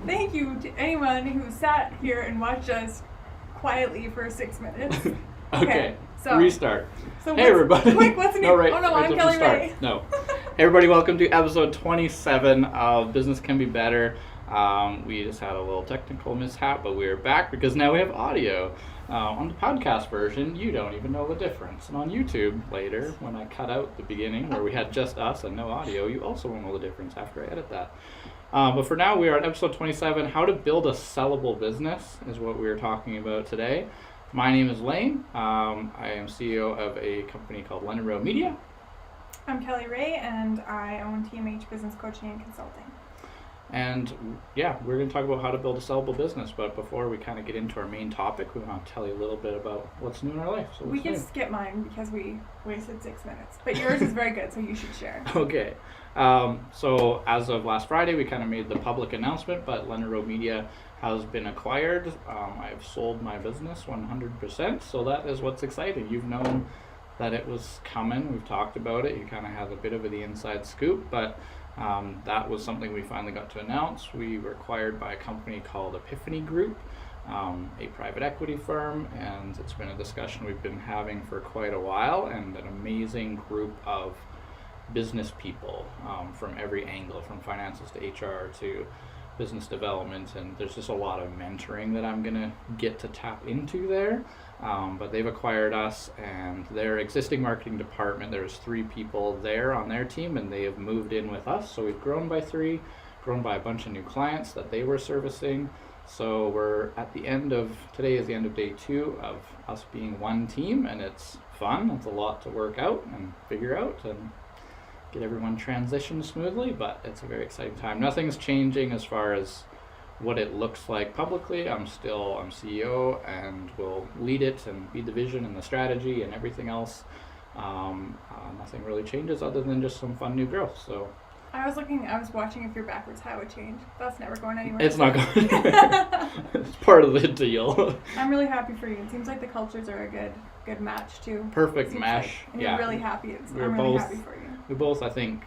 Thank you to anyone who sat here and watched us quietly for 6 minutes. Okay. So Restart. So hey everybody. Quick, what's new? No, right, oh no, right I'm from Kelly start. Ray. No. Hey everybody, welcome to episode 27 of Business Can Be Better. We just had a little technical mishap, but we're back because now we have audio. On the podcast version, you don't even know the difference. And on YouTube later, when I cut out the beginning where we had just us and no audio, you also won't know the difference after I edit that. But for now, we are at episode 27, how to build a sellable business is what we are talking about today. My name is Lane. I am CEO of a company called London Road Media. I'm Kelly Ray, and I own TMH Business Coaching and Consulting. And yeah, we're going to talk about how to build a sellable business. But before we kind of get into our main topic, we want to tell you a little bit about what's new in our life. So we can skip mine because we wasted 6 minutes. But yours is very good, so you should share. Okay. So as of last Friday, we kind of made the public announcement, but London Road Media has been acquired. I've sold my business 100%, so that is what's exciting. You've known that it was coming. We've talked about it. You kind of have a bit of the inside scoop, but that was something we finally got to announce. We were acquired by a company called Epiphany Group, a private equity firm, and it's been a discussion we've been having for quite a while, and an amazing group of business people from every angle, from finances to HR to business development, and there's just a lot of mentoring that I'm gonna get to tap into there. But they've acquired us, and their existing marketing department, there's 3 people there on their team, and they have moved in with us. So we've grown by 3, grown by a bunch of new clients that they were servicing. So we're at the end of, today is the end of day 2 of us being one team, and it's fun. It's a lot to work out and figure out and get everyone transitioned smoothly, but it's a very exciting time. Nothing's changing as far as what it looks like publicly. I'm CEO and will lead it and be the vision and the strategy and everything else. Nothing really changes other than just some fun new growth. So I was watching if you're backwards, how it would change. That's never going anywhere. It's not going anywhere. It's part of the deal. I'm really happy for you. It seems like the cultures are a good match too. Perfect mesh. Like, and you're really happy. I'm really happy for you. We both, I think,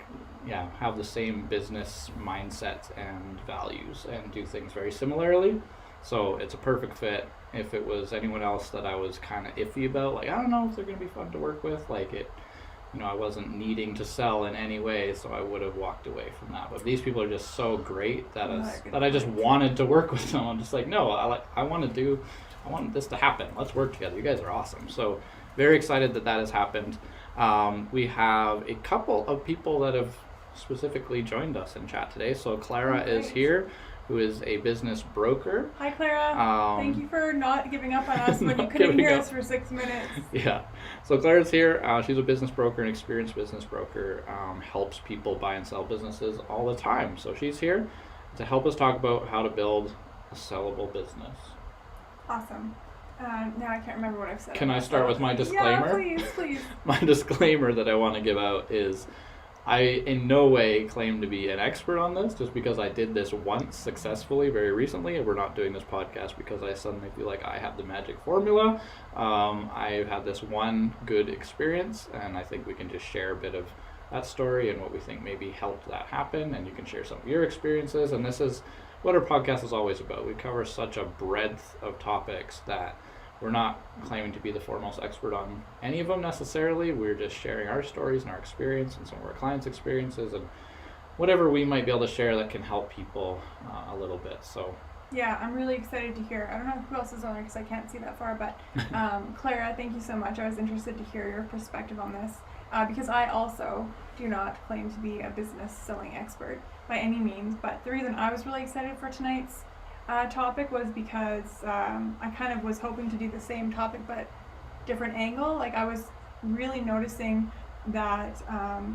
have the same business mindset and values and do things very similarly. So it's a perfect fit. If it was anyone else that I was kind of iffy about, like, I don't know if they're going to be fun to work with, like it, I wasn't needing to sell in any way, so I would have walked away from that. But these people are just so great that I just wanted to work with them. I'm just like, no, I want this to happen. Let's work together. You guys are awesome. So very excited that has happened. We have a couple of people that have specifically joined us in chat today. So Clara is here, who is a business broker. Hi Clara. Thank you for not giving up on us when you couldn't hear us for 6 minutes. Yeah. So Clara's here. She's a business broker, an experienced business broker, helps people buy and sell businesses all the time. So she's here to help us talk about how to build a sellable business. Awesome. Now I can't remember what I've said. Can I start with my disclaimer? Yeah, please. My disclaimer that I want to give out is I in no way claim to be an expert on this, just because I did this once successfully very recently, and we're not doing this podcast because I suddenly feel like I have the magic formula. I've had this one good experience, and I think we can just share a bit of that story and what we think maybe helped that happen, and you can share some of your experiences. And this is what our podcast is always about. We cover such a breadth of topics that we're not claiming to be the foremost expert on any of them necessarily. We're just sharing our stories and our experience and some of our clients' experiences and whatever we might be able to share that can help people a little bit. So yeah, I'm really excited to hear. I don't know who else is on there because I can't see that far, but Clara, thank you so much. I was interested to hear your perspective on this because I also do not claim to be a business selling expert by any means, but the reason I was really excited for tonight's topic was because I kind of was hoping to do the same topic but different angle. Like I was really noticing that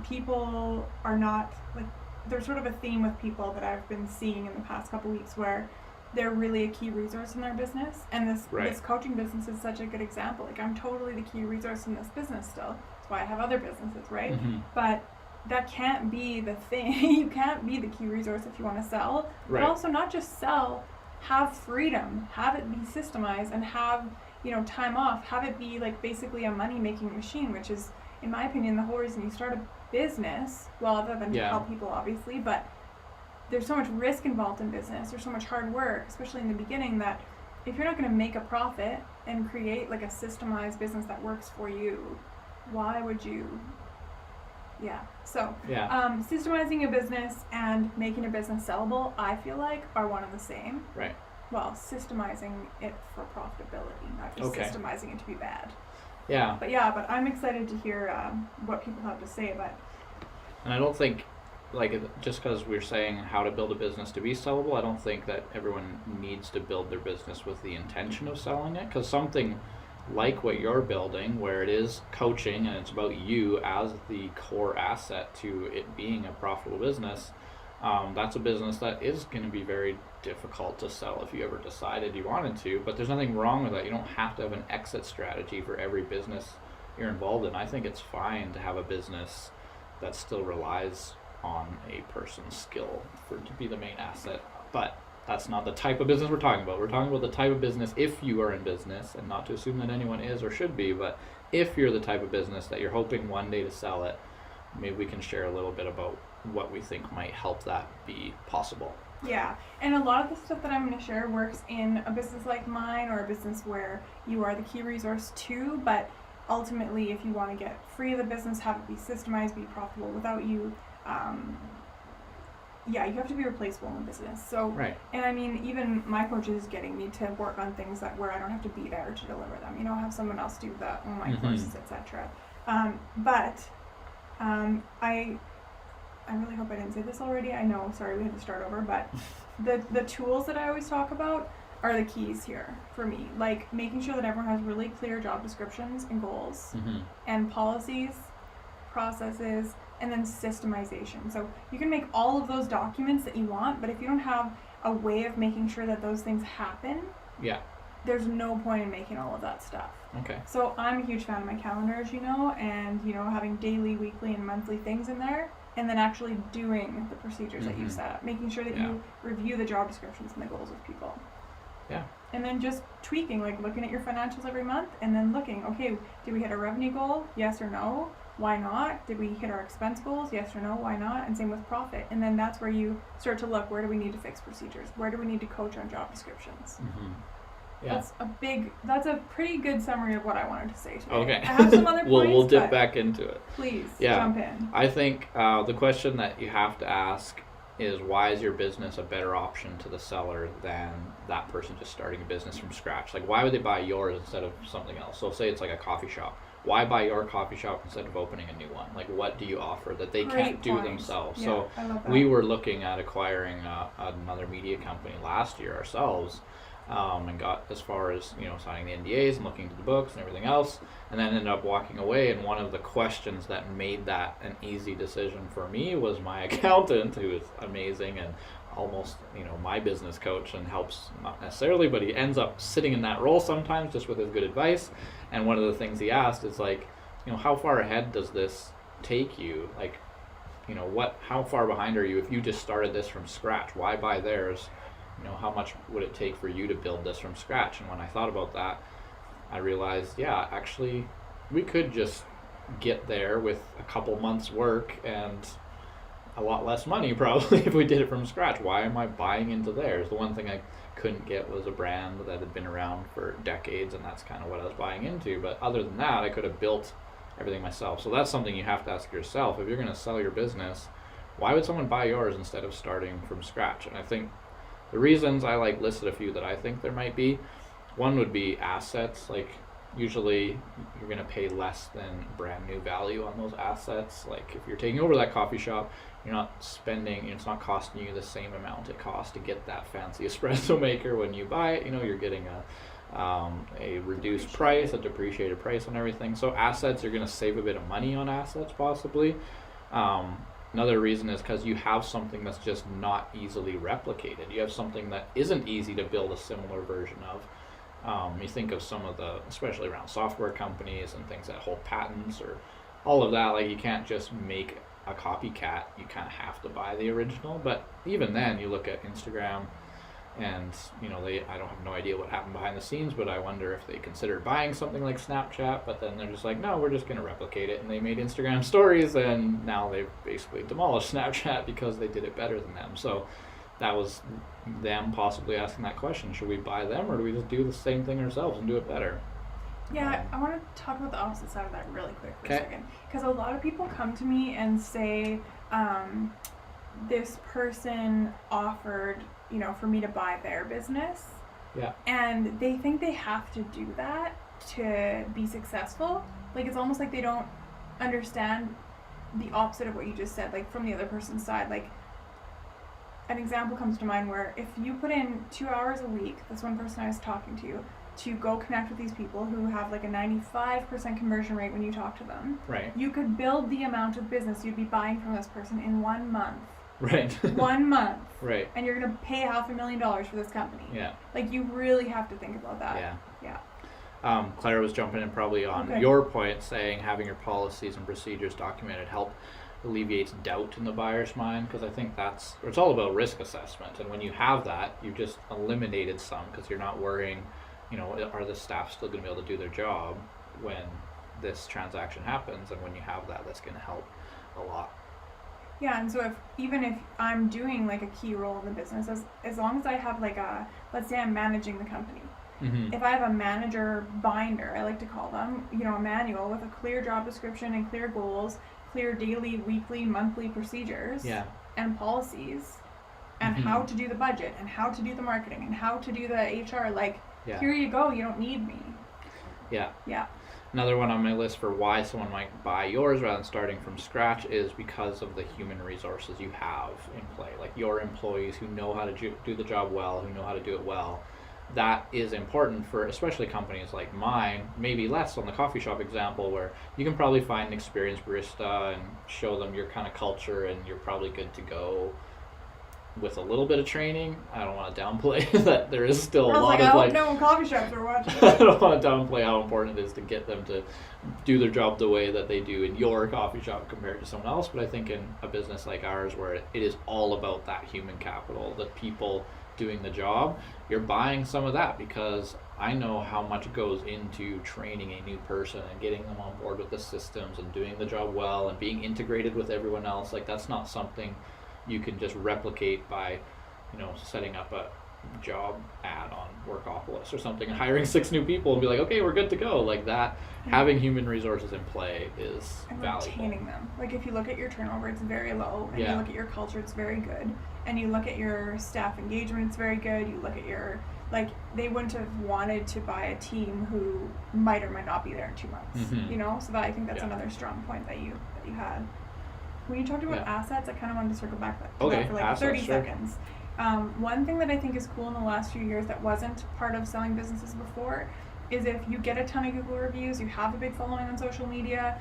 people are not, like, there's sort of a theme with people that I've been seeing in the past couple weeks where they're really a key resource in their business, and this coaching business is such a good example. Like I'm totally the key resource in this business still. That's why I have other businesses, right? Mm-hmm. But that can't be the thing. You can't be the key resource if you want to sell. Right. But also not just sell, have freedom, have it be systemized, and have, time off, have it be like basically a money-making machine, which is, in my opinion, the whole reason you start a business, well, other than to help people obviously, but there's so much risk involved in business. There's so much hard work, especially in the beginning, that if you're not going to make a profit and create like a systemized business that works for you, why would you? Yeah. So, systemizing a business and making a business sellable, I feel like, are one and the same. Right. Well, systemizing it for profitability, not just systemizing it to be bad. Yeah. But I'm excited to hear what people have to say about it. And I don't think, like, just because we're saying how to build a business to be sellable, I don't think that everyone needs to build their business with the intention of selling it. Because something like what you're building, where it is coaching and it's about you as the core asset to it being a profitable business, that's a business that is going to be very difficult to sell if you ever decided you wanted to. But there's nothing wrong with that. You don't have to have an exit strategy for every business you're involved in. I think it's fine to have a business that still relies on a person's skill to be the main asset, but that's not the type of business we're talking about. We're talking about the type of business, if you are in business, and not to assume that anyone is or should be, but if you're the type of business that you're hoping one day to sell it, maybe we can share a little bit about what we think might help that be possible. Yeah, and a lot of the stuff that I'm going to share works in a business like mine, or a business where you are the key resource too, but ultimately, if you want to get free of the business, have it be systemized, be profitable without you, you have to be replaceable in the business. So, right. And I mean, even my coach is getting me to work on things that where I don't have to be there to deliver them. You know, have someone else do the online courses, etc. I really hope I didn't say this already. I know, sorry, we had to start over, but the tools that I always talk about are the keys here for me. Like making sure that everyone has really clear job descriptions and goals and policies, processes, and then systemization. So you can make all of those documents that you want, but if you don't have a way of making sure that those things happen, there's no point in making all of that stuff. Okay. So I'm a huge fan of my calendar, as you know, and having daily, weekly, and monthly things in there, and then actually doing the procedures that you set up, making sure that you review the job descriptions and the goals with people. Yeah. And then just tweaking, like looking at your financials every month and then looking, okay, did we hit our revenue goal? Yes or no? Why not? Did we hit our expense goals? Yes or no? Why not? And same with profit. And then that's where you start to look, where do we need to fix procedures? Where do we need to coach on job descriptions? Yeah. That's a pretty good summary of what I wanted to say today. Okay. I have some other points. We'll dip back into it. Please jump in. I think the question that you have to ask is, why is your business a better option to the seller than that person just starting a business from scratch? Like, why would they buy yours instead of something else? So say it's like a coffee shop. Why buy your coffee shop instead of opening a new one? Like, what do you offer that they can't do themselves? Yeah, so I love that. We were looking at acquiring another media company last year ourselves, and got as far as signing the NDAs and looking into the books and everything else, and then ended up walking away. And one of the questions that made that an easy decision for me was my accountant, who is amazing and almost my business coach, and helps, not necessarily, but he ends up sitting in that role sometimes just with his good advice. And one of the things he asked is like, how far ahead does this take you? Like, how far behind are you if you just started this from scratch? Why buy theirs? How much would it take for you to build this from scratch? And when I thought about that, I realized, actually, we could just get there with a couple months work and a lot less money probably if we did it from scratch. Why am I buying into theirs? The one thing I couldn't get was a brand that had been around for decades, and that's kind of what I was buying into. But other than that, I could have built everything myself. So that's something you have to ask yourself. If you're going to sell your business, why would someone buy yours instead of starting from scratch? And I think the reasons, I listed a few that I think there might be. One would be assets. Like, usually you're going to pay less than brand new value on those assets. Like, if you're taking over that coffee shop, you're not spending, it's not costing you the same amount it costs to get that fancy espresso maker when you buy it. You're getting a reduced price, a depreciated price on everything. So assets, you're going to save a bit of money on assets possibly. Another reason is because you have something that's just not easily replicated. You have something that isn't easy to build a similar version of. You think of some of the, especially around software companies and things that hold patents or all of that, like you can't just make a copycat. You kind of have to buy the original. But even then, you look at Instagram, And I don't have no idea what happened behind the scenes, but I wonder if they considered buying something like Snapchat, but then they're just like, no, we're just going to replicate it. And they made Instagram stories, and now they've basically demolished Snapchat because they did it better than them. So that was them possibly asking that question: should we buy them, or do we just do the same thing ourselves and do it better? Yeah, I want to talk about the opposite side of that really quick for a Okay. second. Because a lot of people come to me and say, this person offered, for me to buy their business. Yeah. And they think they have to do that to be successful. Like, it's almost like they don't understand the opposite of what you just said, like from the other person's side. Like, an example comes to mind where if you put in 2 hours a week, that's one person I was talking to go connect with these people who have like a 95% conversion rate when you talk to them. Right. You could build the amount of business you'd be buying from this person in 1 month. Right. 1 month. Right. And you're going to pay $500,000 for this company. Yeah. Like, you really have to think about that. Yeah. Yeah. Claire was jumping in probably on your point, saying having your policies and procedures documented help alleviates doubt in the buyer's mind, because I think it's all about risk assessment. And when you have that, you just eliminated some, because you're not worrying, are the staff still going to be able to do their job when this transaction happens? And when you have that, that's going to help a lot. Yeah, and so even if I'm doing like a key role in the business, as long as I have like let's say I'm managing the company. Mm-hmm. If I have a manager binder, I like to call them, a manual with a clear job description and clear goals, clear daily, weekly, monthly procedures and policies, and how to do the budget and how to do the marketing and how to do the HR, here you go, you don't need me. Yeah. Another one on my list for why someone might buy yours rather than starting from scratch is because of the human resources you have in play, like your employees who know how to do the job well, who know how to do it well. That is important for especially companies like mine, maybe less on the coffee shop example, where you can probably find an experienced barista and show them your kind of culture, and you're probably good to go with a little bit of training. I don't want to downplay that there is still a lot of I hope no coffee shops are watching. I don't want to downplay how important it is to get them to do their job the way that they do in your coffee shop compared to someone else. But I think in a business like ours, where it is all about that human capital, the people doing the job, you're buying some of that, because I know how much goes into training a new person and getting them on board with the systems and doing the job well and being integrated with everyone else. Like, that's not something you can just replicate by, setting up a job ad on Workopolis or something and hiring 6 new people and be like, okay, we're good to go. Like that, having human resources in play is valuable. Retaining them. Like, if you look at your turnover, it's very low, and you look at your culture, it's very good, and you look at your staff engagement, it's very good. You look at your, they wouldn't have wanted to buy a team who might or might not be there in 2 months. Mm-hmm. So that, I think that's another strong point that you had. When you talked about assets, I kind of wanted to circle back to that for assets, 30 seconds. One thing that I think is cool in the last few years that wasn't part of selling businesses before is if you get a ton of Google reviews, you have a big following on social media,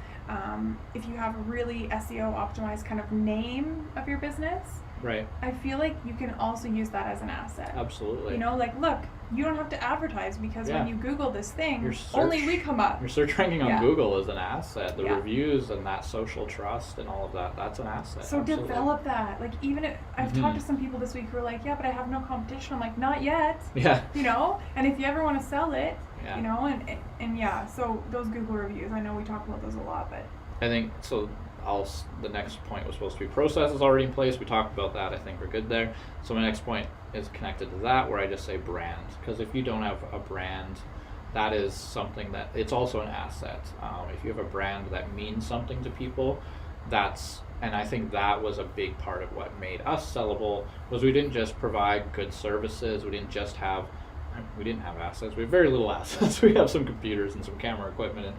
if you have a really SEO optimized kind of name of your business, right? I feel like you can also use that as an asset. Absolutely. Look, you don't have to advertise, because when you Google this thing, only we come up. Your search ranking on Google is an asset. The reviews and that social trust and all of that, that's an asset. So absolutely. Develop that. Like, even if I've talked to some people this week who are like, but I have no competition. I'm like, not yet. Yeah. And if you ever want to sell it, Yeah. so those Google reviews, I know we talk about those a lot, but I think so. The next point was supposed to be processes already in place. We talked about that. I think we're good there. So my next point is connected to that, where I just say brand, because if you don't have a brand, that is something that it's also an asset. If you have a brand that means something to people, and I think that was a big part of what made us Sellable, was we didn't just provide good services. We didn't have assets. We have very little assets. We have some computers and some camera equipment, and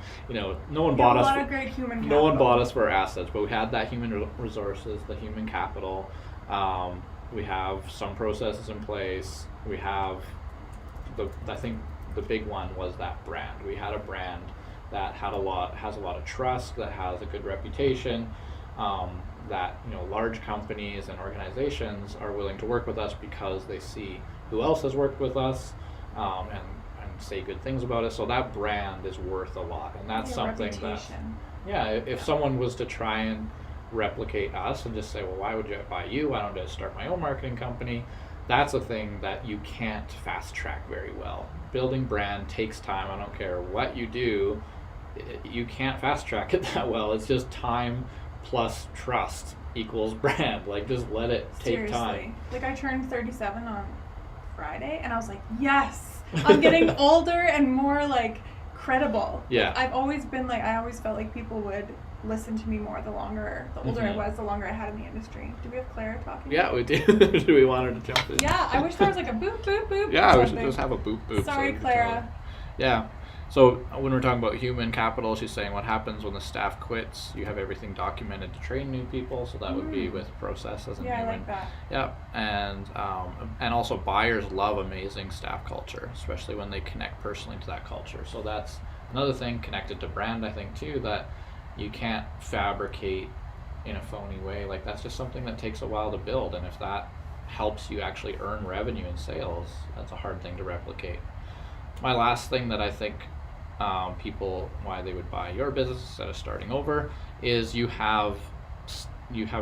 no one bought us. A lot of great human capital. No one bought us for our assets, but we had that human resources, the human capital. We have some processes in place. We have I think the big one was that brand. We had a brand that has a lot of trust, that has a good reputation. That large companies and organizations are willing to work with us because they see who else has worked with us, and say good things about us. So that brand is worth a lot, and that's something reputation. If someone was to try and replicate us and just say, well, why would you buy you? Why don't I start my own marketing company? that's a thing that you can't fast track very well. Building brand takes time. I don't care what you do, you can't fast track it that well. It's just time plus trust equals brand. Like, just let it take Seriously. time. Like, I turned 37 on Friday, and I was like, yes, I'm getting older and more, like, credible. Yeah. Like, I've always been, like, I always felt like people would listen to me more the older I was, the longer I had in the industry. Do we have Clara talking? Yeah, we do. Do we want her to jump in? Yeah, I wish there was like a boop, boop, boop. Yeah, or we should something. just have a boop boop. Sorry, so Clara. Yeah. So when we're talking about human capital, she's saying what happens when the staff quits. You have everything documented to train new people, so that would be with processes and Yeah, human. I like that. Yeah, and also buyers love amazing staff culture, especially when they connect personally to that culture. So that's another thing connected to brand, I think, too, that you can't fabricate in a phony way. Like, that's just something that takes a while to build, and if that helps you actually earn revenue and sales, that's a hard thing to replicate. My last thing that I think people, why they would buy your business instead of starting over, is you have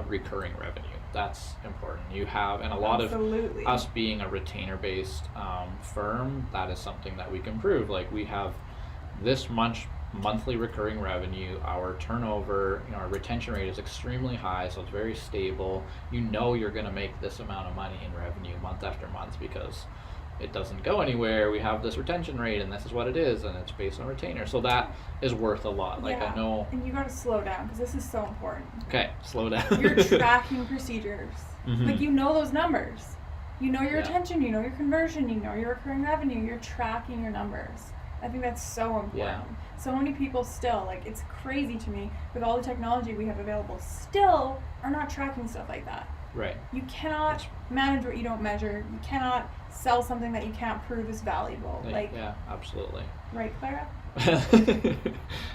recurring revenue. That's important. You have, and a lot Absolutely. of us being a retainer based firm, that is something that we can prove. Like, we have this much monthly recurring revenue. Our turnover, our retention rate is extremely high, so it's very stable. You know you're going to make this amount of money in revenue month after month because it doesn't go anywhere. We have this retention rate, and this is what it is, and it's based on retainer. So that is worth a lot. Like, yeah. I know. And you got to slow down because this is so important. Okay, slow down. You're tracking procedures. Mm-hmm. Like, you know those numbers. You know your Yeah. retention. You know your conversion. You know your recurring revenue. You're tracking your numbers. I think that's so important. Yeah. So many people still, like, it's crazy to me with all the technology we have available, still are not tracking stuff like that. Right. You cannot manage what you don't measure. You cannot sell something that you can't prove is valuable. Like, yeah, absolutely. right, Clara?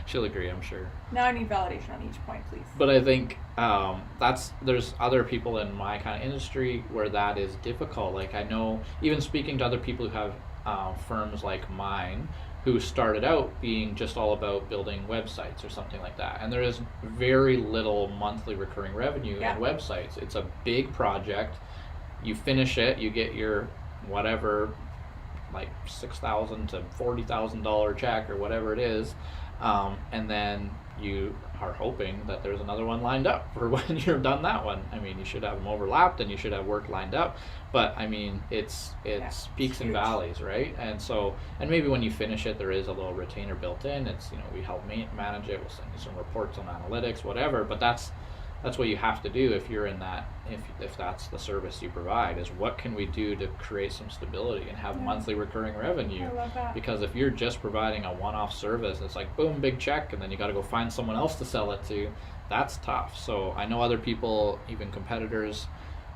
She'll agree, I'm sure. Now I need validation on each point, please. But I think there's other people in my kind of industry where that is difficult. Like, I know, even speaking to other people who have firms like mine, who started out being just all about building websites or something like that. And there is very little monthly recurring revenue in websites. It's a big project. You finish it, you get your whatever, like $6,000 to $40,000 check or whatever it is, and then you are hoping that there's another one lined up for when you're done that one. I mean, you should have them overlapped and you should have work lined up, but I mean, it's peaks and valleys, right? And so, and maybe when you finish it, there is a little retainer built in. It's, we help manage it, we'll send you some reports on analytics, whatever, but that's what you have to do if you're in that, if that's the service you provide, is what can we do to create some stability and have monthly recurring revenue. I love that. Because if you're just providing a one-off service, it's like boom, big check, and then you got to go find someone else to sell it to. That's tough. So I know other people, even competitors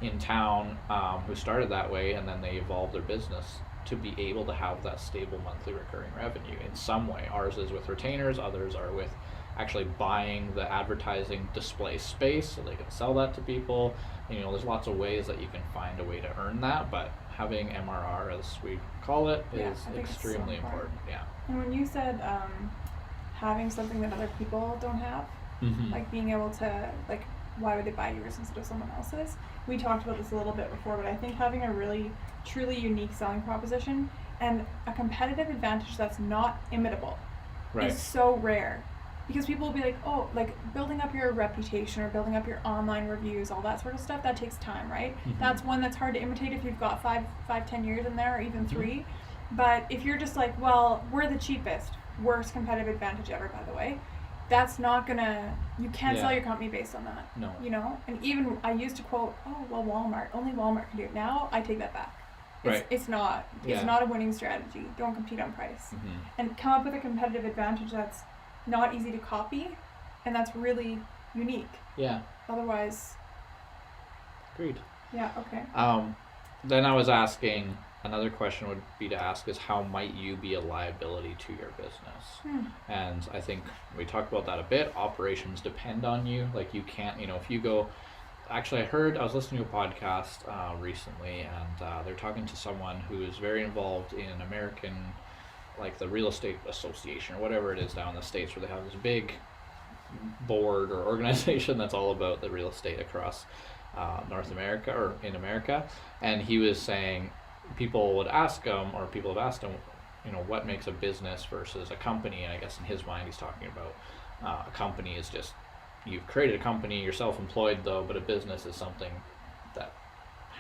in town, who started that way, and then they evolved their business to be able to have that stable monthly recurring revenue in some way. Ours is with retainers, others are with actually buying the advertising display space so they can sell that to people. There's lots of ways that you can find a way to earn that, but having MRR, as we call it, is extremely so important. Yeah. And when you said having something that other people don't have, like being able to, like, why would they buy yours instead of someone else's? We talked about this a little bit before, but I think having a really, truly unique selling proposition and a competitive advantage that's not imitable is so rare. Because people will be like, oh, like, building up your reputation or building up your online reviews, all that sort of stuff, that takes time, right? That's one that's hard to imitate if you've got 10 years in there, or even 3. But if you're just like, well, we're the cheapest, worst competitive advantage ever, by the way, that's not gonna, you can't sell your company based on that. No. And even I used to quote, oh, well, Walmart, only Walmart can do it. Now I take that back. It's not a winning strategy. Don't compete on price. And come up with a competitive advantage that's not easy to copy, and that's really unique. Yeah. Otherwise. Agreed. Yeah. Okay. Then I was asking, another question would be to ask is, how might you be a liability to your business? And I think we talked about that a bit. Operations depend on you. Like, you can't, if you go. Actually, I was listening to a podcast recently, and they're talking to someone who is very involved in American, like the real estate association or whatever it is down in the States, where they have this big board or organization that's all about the real estate across North America or in America, and he was saying people would ask him, or people have asked him, what makes a business versus a company, and I guess in his mind he's talking about a company is just you've created a company, you're self-employed though, but a business is something that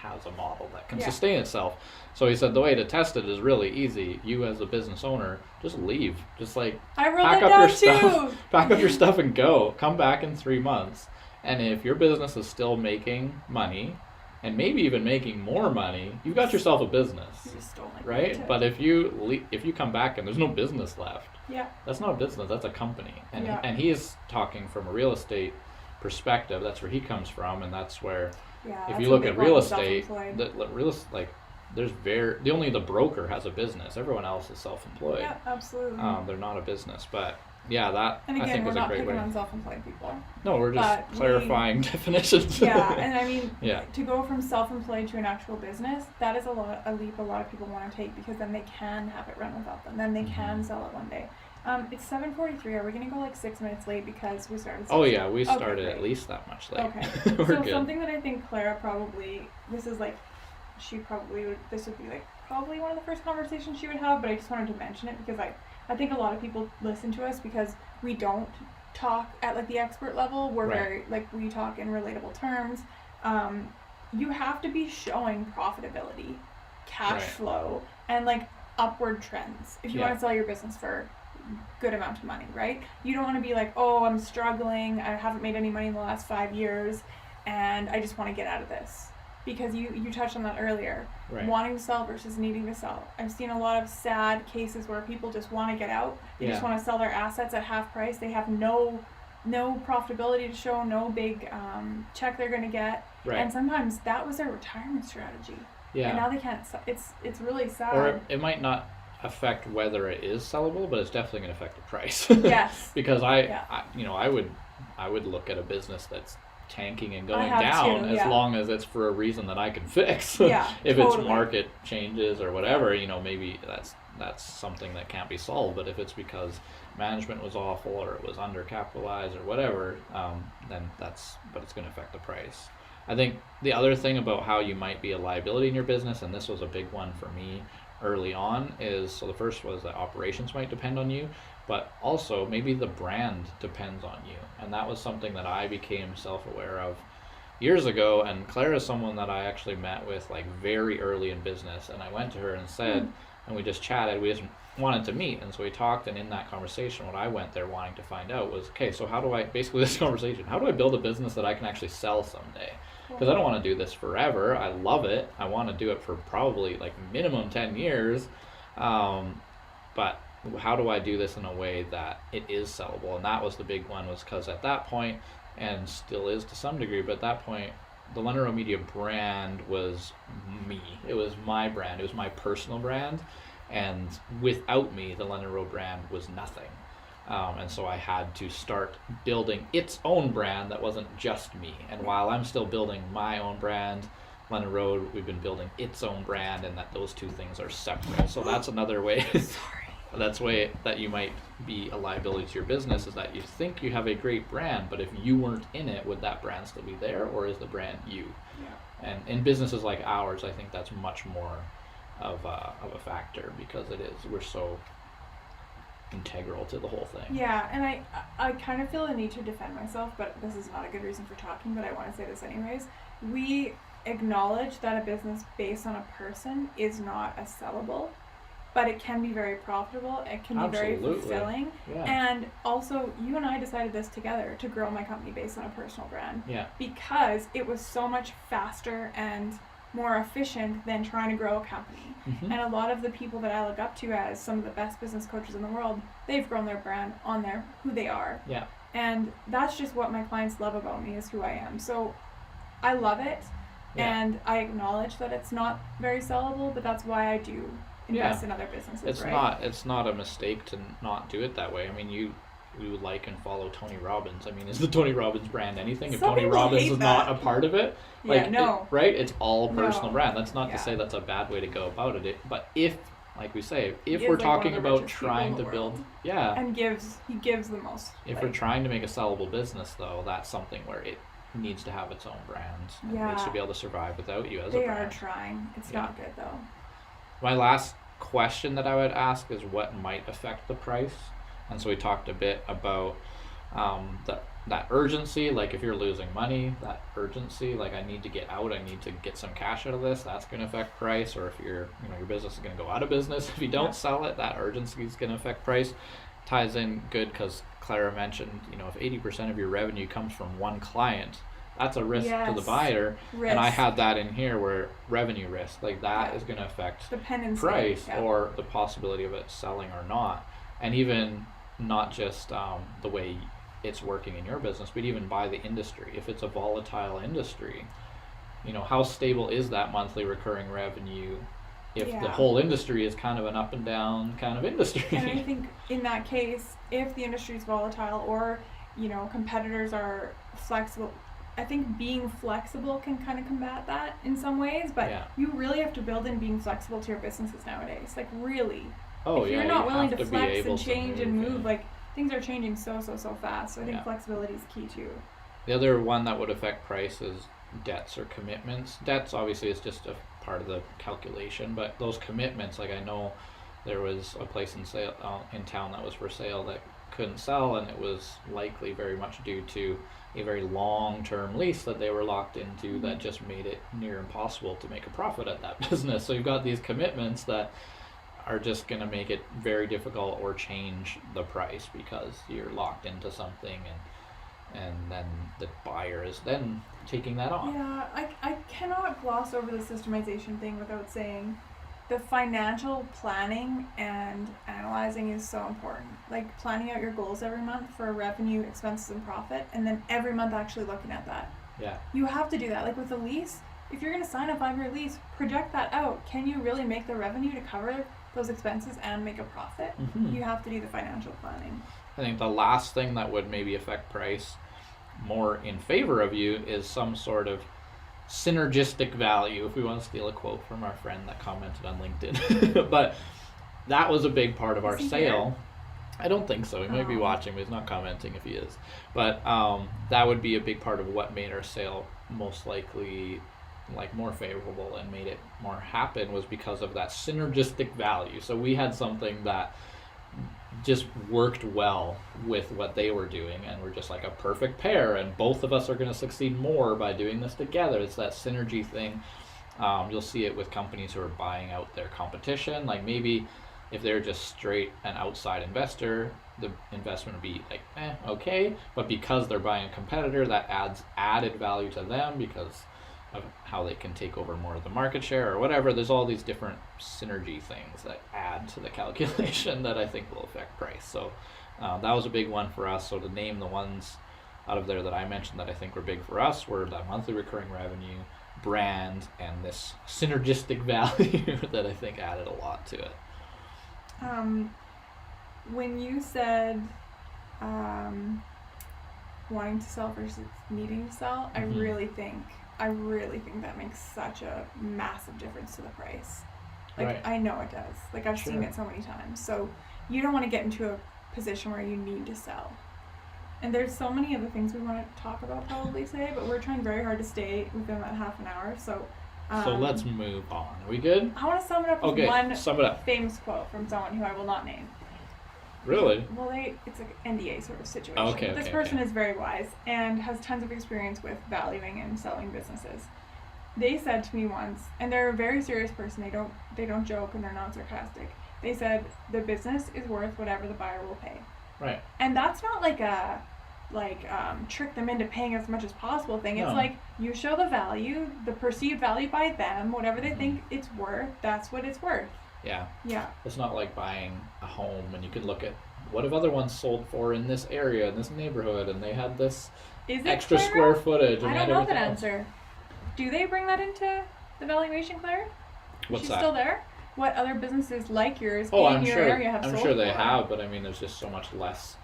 has a model that can sustain itself. So he said the way to test it is really easy. You as a business owner, just leave. Just like pack up your stuff, pack up your stuff and go. Come back in 3 months. And if your business is still making money and maybe even making more money, you've got yourself a business. You just don't like right? it. But if you come back and there's no business left, yeah, that's not a business, that's a company. And yeah. and he is talking from a real estate perspective. That's where he comes from, and that's where if you look at real estate, only the broker has a business. Everyone else is self-employed. Yeah, absolutely. They're not a business, but yeah, that and again, I think we're was a not great picking way. on self-employed people. No, we're just clarifying definitions. Yeah, and I mean, yeah. to go from self-employed to an actual business, that is a leap a lot of people want to take, because then they can have it run without them. Then they can sell it one day. It's 7:43. Are we gonna go like 6 minutes late because we started? Oh yeah, we started at least that much late. Okay. We're So good. something that I think Clara probably, this would be like probably one of the first conversations she would have, but I just wanted to mention it because I think a lot of people listen to us because we don't talk at like the expert level. We're very, like, we talk in relatable terms. You have to be showing profitability, cash flow, and like upward trends if you want to sell your business for good amount of money, right? You don't want to be like, oh, I'm struggling, I haven't made any money in the last 5 years, and I just want to get out of this. Because you touched on that earlier, wanting to sell versus needing to sell. I've seen a lot of sad cases where people just want to get out. They just want to sell their assets at half price. They have no profitability to show, no big check they're going to get. And sometimes that was their retirement strategy. And now they can't. It's really sad. Or it might not affect whether it is sellable, but it's definitely going to affect the price. Yes. Because I would look at a business that's tanking and going down as long as it's for a reason that I can fix. If it's market changes or whatever, maybe that's something that can't be solved. But if it's because management was awful or it was undercapitalized or whatever, then but it's going to affect the price. I think the other thing about how you might be a liability in your business, and this was a big one for me early on, is, so the first was that operations might depend on you, but also maybe the brand depends on you. And that was something that I became self-aware of years ago. And Claire is someone that I actually met with like very early in business, and I went to her and said, and we just chatted, we just wanted to meet, and so we talked. And in that conversation, what I went there wanting to find out was, okay, so how do I build a business that I can actually sell someday? Because I don't want to do this forever. I love it. I want to do it for probably like minimum 10 years. But how do I do this in a way that it is sellable? And that was the big one, was because at that point, and still is to some degree, but at that point, the Leonard Rowe Media brand was me. It was my brand. It was my personal brand. And without me, the Leonard Rowe brand was nothing. And so I had to start building its own brand that wasn't just me. And while I'm still building my own brand, Leonard Rowe, we've been building its own brand, and that those two things are separate. So that's another way. That's way that you might be a liability to your business, is that you think you have a great brand, but if you weren't in it, would that brand still be there, or is the brand you? And in businesses like ours, I think that's much more of a factor, because we're so integral to the whole thing. Yeah, and I kind of feel a need to defend myself, but this is not a good reason for talking, but I want to say this anyways. We acknowledge that a business based on a person is not a sellable, but it can be very profitable. It can be very fulfilling. And also, you and I decided this together, to grow my company based on a personal brand. Because it was so much faster and more efficient than trying to grow a company. And a lot of the people that I look up to as some of the best business coaches in the world, they've grown their brand on who they are. And that's just what my clients love about me, is who I am. So I love it, and I acknowledge that it's not very sellable, but that's why I do invest in other businesses. It's not a mistake to not do it that way. I mean, you like and follow Tony Robbins. I mean, is the Tony Robbins brand anything if Tony Robbins is not a part of it? Right? It's all personal brand. That's not to say that's a bad way to go about it. But if, like we say, if we're talking about trying to build, and he gives the most. If we're trying to make a sellable business, though, that's something where needs to have its own brand and Yeah. needs to be able to survive without you as a They brand. are trying. It's Yeah. not good though. My last question that I would ask is what might affect the price. And so we talked a bit about that urgency, like if you're losing money, that urgency, like I need to get out, I need to get some cash out of this, that's going to affect price. Or if your business is going to go out of business if you don't sell it, that urgency is going to affect price. Ties in good because Clara mentioned, if 80% of your revenue comes from one client, that's a risk to the Yes. buyer. Risk. And I had that in here where revenue risk, like that is going to affect Dependency. price Yeah. or the possibility of it selling or not. And even not just the way it's working in your business, but even by the industry. If it's a volatile industry, how stable is that monthly recurring revenue if the Yeah. whole industry is kind of an up and down kind of industry? And I think in that case, if the industry is volatile or, competitors are flexible, I think being flexible can kind of combat that in some ways, but Yeah. you really have to build in being flexible to your businesses nowadays. Like really. Oh if yeah, you're not you willing have to be flex able and to change and move, yeah. like things are changing so fast. So I think Yeah. flexibility is key too. The other one that would affect price is debts or commitments. Debts obviously is just a part of the calculation, but those commitments, like I know there was a place in town that was for sale that couldn't sell, and it was likely very much due to a very long-term lease that they were locked into that just made it near impossible to make a profit at that business. So you've got these commitments that are just going to make it very difficult or change the price because you're locked into something, and then the buyer is then taking that on. Yeah, I cannot gloss over the systemization thing without saying the financial planning and analyzing is so important. Like planning out your goals every month for revenue, expenses, and profit, and then every month actually looking at that. Yeah. You have to do that. Like with a lease, if you're going to sign a 5-year lease, project that out. Can you really make the revenue to cover those expenses and make a profit? Mm-hmm. You have to do the financial planning. I think the last thing that would maybe affect price more in favor of you is some sort of synergistic value, if we want to steal a quote from our friend that commented on LinkedIn. But that was a big part of our Is he sale. here? I don't think so. He might be Oh. watching, but he's not commenting if he is. But that would be a big part of what made our sale most likely like more favorable and made it more happen, was because of that synergistic value. So we had something that just worked well with what they were doing, and we're just like a perfect pair, and both of us are going to succeed more by doing this together. It's that synergy thing. You'll see it with companies who are buying out their competition. Like maybe if they're just straight an outside investor, the investment would be like, okay, but because they're buying a competitor, that adds added value to them because of how they can take over more of the market share or whatever. There's all these different synergy things that add to the calculation that I think will affect price. So that was a big one for us. So to name the ones out of there that I mentioned that I think were big for us were that monthly recurring revenue, brand, and this synergistic value that I think added a lot to it. When you said wanting to sell versus needing to sell, Mhm. I really think that makes such a massive difference to the price. Like Right. I know it does. Like I've seen Sure. it so many times. So you don't want to get into a position where you need to sell. And there's so many other things we want to talk about probably today, but we're trying very hard to stay within that half an hour. So So let's move on. Are we good? I want to sum it up with Okay, one sum it up. famous quote from someone who I will not name. Really? Well, it's like an NDA sort of situation. Okay, This okay, person okay. is very wise and has tons of experience with valuing and selling businesses. They said to me once, and they're a very serious person. They don't joke and they're not sarcastic. They said the business is worth whatever the buyer will pay. Right. And that's not like a trick them into paying as much as possible thing. It's No. like you show the value, the perceived value by them, whatever they Mhm. think it's worth. That's what it's worth. Yeah. Yeah. It's not like buying a home and you can look at what have other ones sold for in this area, in this neighborhood, and they had this Is it extra Clara? square footage. And I they don't had know that everything else. answer. Do they bring that into the valuation, Claire? What's She's that? still there? What other businesses like yours Oh, in I'm your sure. area have I'm sold sure they for? have, but I mean, there's just so much less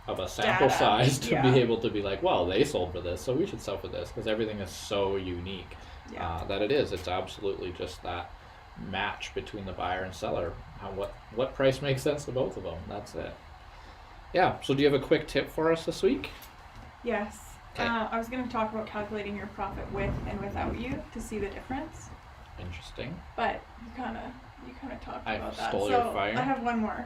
of a sample Data, size to yeah. be able to be like, well, they sold for this, so we should sell for this, because everything is so unique Yeah. that it is. It's absolutely just that match between the buyer and seller. What price makes sense to both of them? That's it. Yeah. So, do you have a quick tip for us this week? Yes. Okay. I was going to talk about calculating your profit with and without you to see the difference, Interesting. but you kind of talked I about that. stole So your fire. I have one more.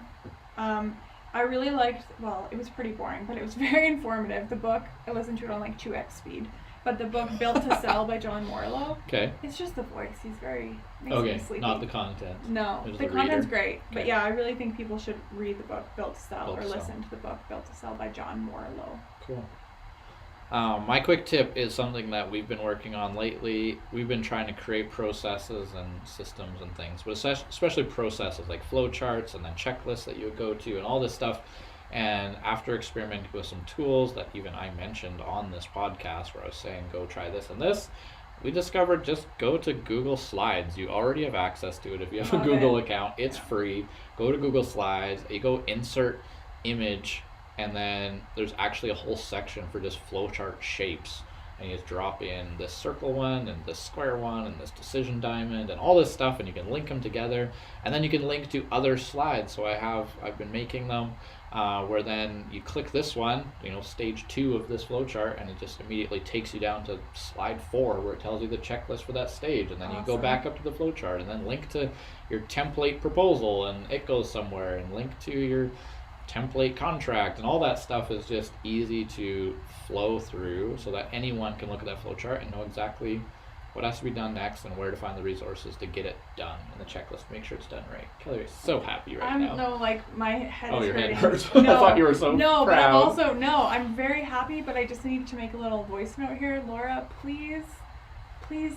I really liked. Well, it was pretty boring, but it was very informative. The book, I listened to it on like 2x speed. But the book Built to Sell by John Morlow. Okay. It's just the voice. He's makes me sleepy. Not the content. No, There's the the content's reader. great. Okay. But yeah, I really think people should read the book Built to Sell Built or to Sell. listen to the book Built to Sell by John Morlow. Cool. My quick tip is something that we've been working on lately. We've been trying to create processes and systems and things, but especially processes like flowcharts and then checklists that you would go to and all this stuff. And after experimenting with some tools that even I mentioned on this podcast where I was saying, go try this and this, we discovered just go to Google Slides. You already have access to it. If you have a Google account, it's free. Go to Google Slides, you go insert image, and then there's actually a whole section for just flowchart shapes. And you just drop in this circle one and this square one and this decision diamond and all this stuff, and you can link them together. And then you can link to other slides. So I've been making them where then you click this one, stage 2 of this flowchart, and it just immediately takes you down to slide 4 where it tells you the checklist for that stage. And then you go back up to the flowchart and then link to your template proposal, and it goes somewhere, and link to your template contract, and all that stuff is just easy to flow through so that anyone can look at that flowchart and know exactly what has to be done next and where to find the resources to get it done in the checklist. Make sure it's done right. Kelly is so happy now. No, like my head is your hurting. head hurts. No, I thought you were so no, proud. But I'm very happy, but I just need to make a little voice note here. Laura, please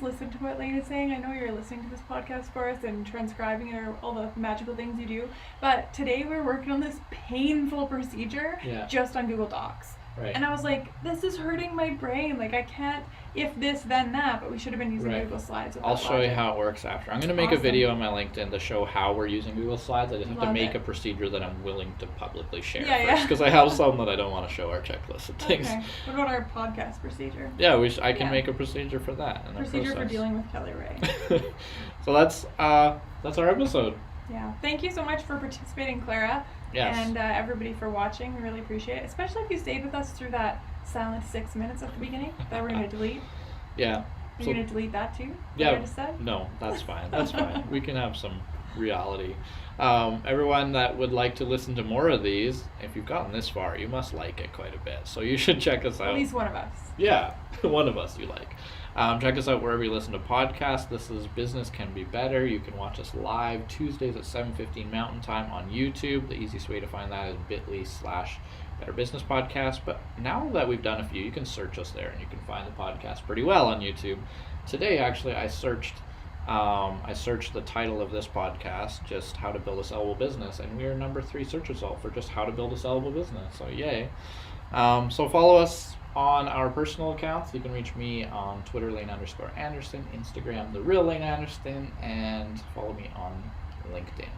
listen to what Lane is saying. I know you're listening to this podcast for us and transcribing it or all the magical things you do, but today we're working on this painful procedure just on Google Docs. Right. And I was like, this is hurting my brain. Like, I can't, if this, then that, but we should have been using Google Slides. I'll show you how it works after. I'm going to make a video on my LinkedIn to show how we're using Google Slides. I just have to make a procedure that I'm willing to publicly share first, because I have some that I don't want to show our checklists and things. Okay. What about our podcast procedure? Yeah, I can make a procedure for that. And procedure for dealing with Kelly Ray. So that's our episode. Yeah. Thank you so much for participating, Clara. Yes. And everybody for watching. We really appreciate it, especially if you stayed with us through that silent 6 minutes at the beginning that we're going to delete. Yeah. Are you going to delete that too? Yeah. What I just said? No, that's fine. That's fine. We can have some reality. Everyone that would like to listen to more of these, if you've gotten this far, you must like it quite a bit. So you should check us out. At least one of us. Yeah, one of us you like. Check us out wherever you listen to podcasts. This is Business Can Be Better. You can watch us live Tuesdays at 7:15 Mountain Time on YouTube. The easiest way to find that is bit.ly/Better Business Podcast. But now that we've done a few, you can search us there and you can find the podcast pretty well on YouTube. Today, actually, I searched the title of this podcast, just how to build a sellable business, and we are number 3 search result for just how to build a sellable business. So yay. So follow us on our personal accounts. You can reach me on Twitter, Lane_Anderson, Instagram, The Real Lane Anderson, and follow me on LinkedIn.